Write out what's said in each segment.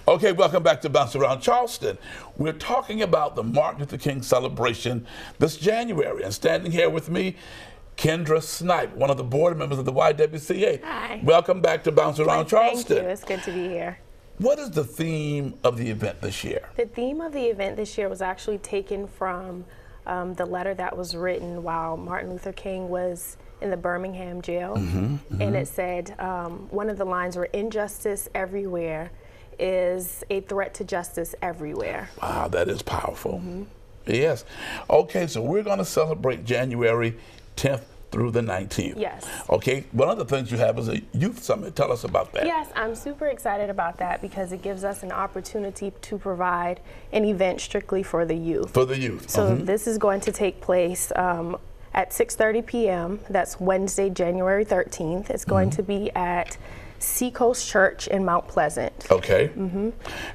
Okay, welcome back to Bouncearound Charleston. We're talking about the Martin Luther King celebration this January. And standing here with me, Kendra Snipe, one of the board members of the YWCA. Hi. Welcome back to Bouncearound Charleston. Thank you. It's good to be here. What is the theme of the event this year? The theme of the event this year was actually taken from the letter that was written while Martin Luther King was in the Birmingham jail. And it said, one of the lines were, "Injustice everywhere is a threat to justice everywhere." Wow, that is powerful. Yes. Okay, so we're going to celebrate January 10th through the 19th. Yes. Okay, one of the things you have is a youth summit. Tell us about that. Yes, I'm super excited about that because it gives us an opportunity to provide an event strictly for the youth. For the youth. So this is going to take place at 6:30 p.m. That's Wednesday, January 13th. It's going to be at Seacoast Church in Mount Pleasant. Okay.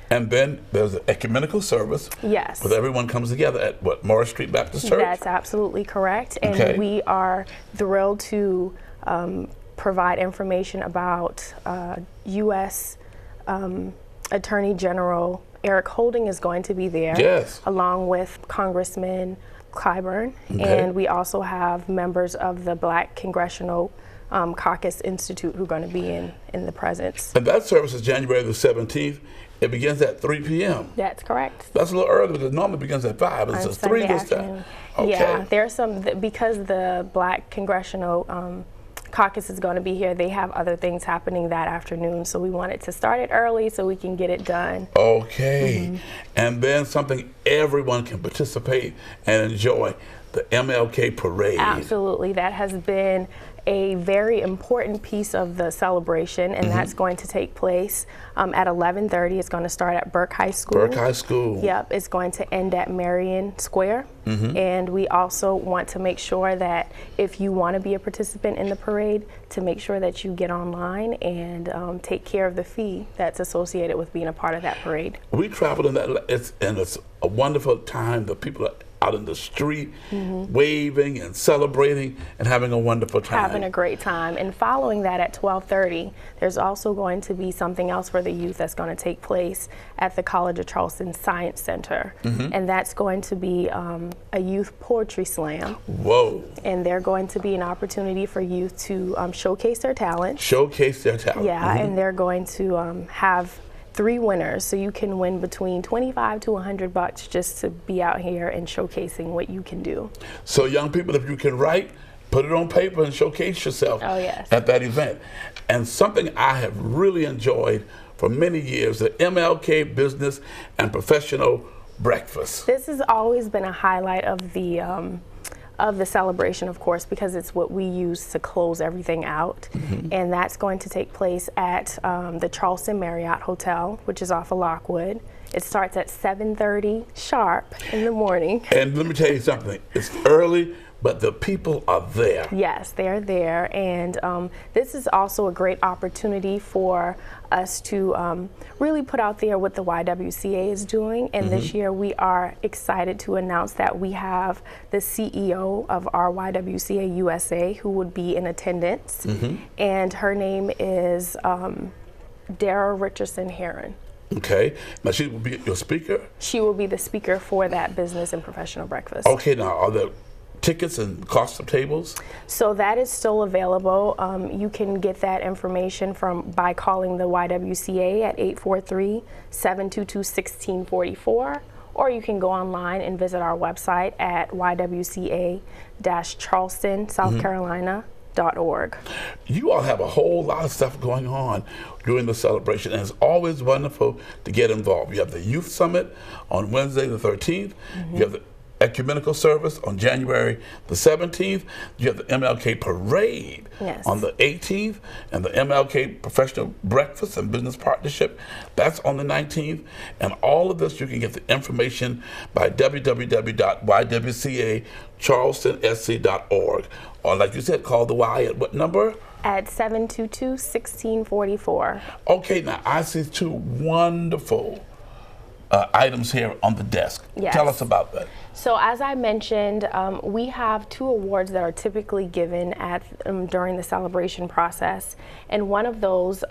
And then there's an ecumenical service. Yes. Where everyone comes together at what, Morris Street Baptist Church? That's absolutely correct. And Okay. we are thrilled to provide information about U.S. Attorney General Eric Holding is going to be there. Yes. Along with Congressman Clyburn. Okay. And we also have members of the Black Congressional Caucus Institute who are going to be in the presence. And that service is January the 17th. It begins at 3 p.m. That's correct. That's a little early because it normally begins at 5. It's On just 3 Sunday this time. afternoon. Okay. Yeah, there's some, because the Black Congressional Caucus is going to be here, they have other things happening that afternoon. So we wanted to start it early so we can get it done. Okay. And then something everyone can participate and enjoy, the MLK Parade. Absolutely. That has been a very important piece of the celebration, and that's going to take place at 11:30. It's going to start at Burke High School. Burke High School. Yep, it's going to end at Marion Square. And we also want to make sure that if you want to be a participant in the parade, to make sure that you get online and take care of the fee that's associated with being a part of that parade. We traveled in that, and it's a wonderful time. The people are out in the street, waving and celebrating and having a wonderful time. Having a great time. And following that at 12:30, there's also going to be something else for the youth that's going to take place at the College of Charleston Science Center. And that's going to be a youth poetry slam. Whoa. And they're going to be an opportunity for youth to showcase their talent. Showcase their talent. Yeah, and they're going to have 3 winners, so you can win between $25 to $100 just to be out here and showcasing what you can do. So young people, if you can write, put it on paper and showcase yourself at that event. And something I have really enjoyed for many years, the MLK Business and Professional Breakfast. This has always been a highlight of the celebration, of course, because it's what we use to close everything out. And that's going to take place at the Charleston Marriott Hotel, which is off of Lockwood. It starts at 7:30 sharp in the morning. And let me tell you something, it's early, but the people are there. Yes, they're there, and this is also a great opportunity for us to really put out there what the YWCA is doing. And this year we are excited to announce that we have the CEO of our YWCA USA who would be in attendance, and her name is Dara Richardson Heron. Okay, now she will be your speaker? She will be the speaker for that business and professional breakfast. Okay, now are there tickets and cost of tables? So that is still available. You can get that information by calling the YWCA at 843-722-1644, or you can go online and visit our website at ywca-charleston, South Carolina.org. You all have a whole lot of stuff going on during the celebration, and it's always wonderful to get involved. You have the Youth Summit on Wednesday the 13th. You have the ecumenical service on January the 17th. You have the MLK Parade on the 18th, and the MLK Professional Breakfast and Business Partnership, that's on the 19th. And all of this, you can get the information by www.ywcacharlestonsc.org. Or like you said, call the Y at what number? At 722-1644. Okay, now I see 2 wonderful items here on the desk. Yes. Tell us about that. So as I mentioned, we have 2 awards that are typically given at during the celebration process, and one of those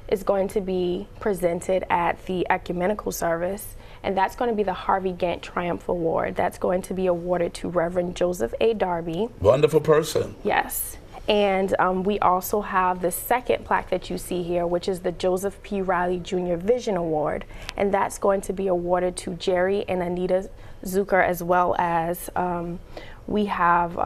is going to be presented at the ecumenical service, and that's going to be the Harvey Gantt Triumph Award. That's going to be awarded to Reverend Joseph A. Darby. Wonderful person. Yes. And we also have the second plaque that you see here, which is the Joseph P. Riley Jr. Vision Award, and that's going to be awarded to Jerry and Anita Zucker, as well as we have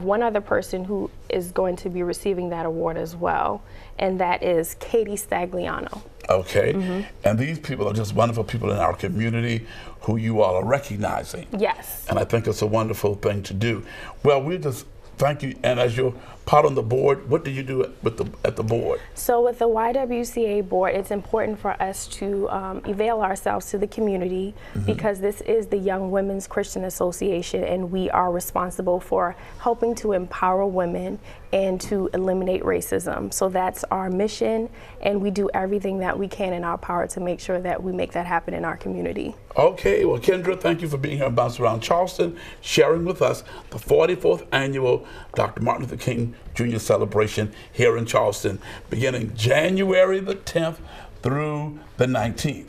one other person who is going to be receiving that award as well, and that is Katie Stagliano. Okay. And these people are just wonderful people in our community who you all are recognizing. Yes. And I think it's a wonderful thing to do. Well, we just thank you. And as you're part on the board, what do you do at the board? So with the YWCA board, it's important for us to avail ourselves to the community, because this is the Young Women's Christian Association, and we are responsible for helping to empower women and to eliminate racism. So that's our mission, and we do everything that we can in our power to make sure that we make that happen in our community. Okay, well, Kendra, thank you for being here on Bouncearound Charleston, sharing with us the 44th annual Dr. Martin Luther King Jr. celebration here in Charleston, beginning January the 10th through the 19th.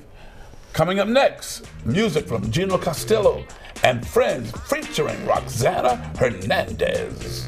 Coming up next, music from Gino Castillo and Friends featuring Roxana Hernandez.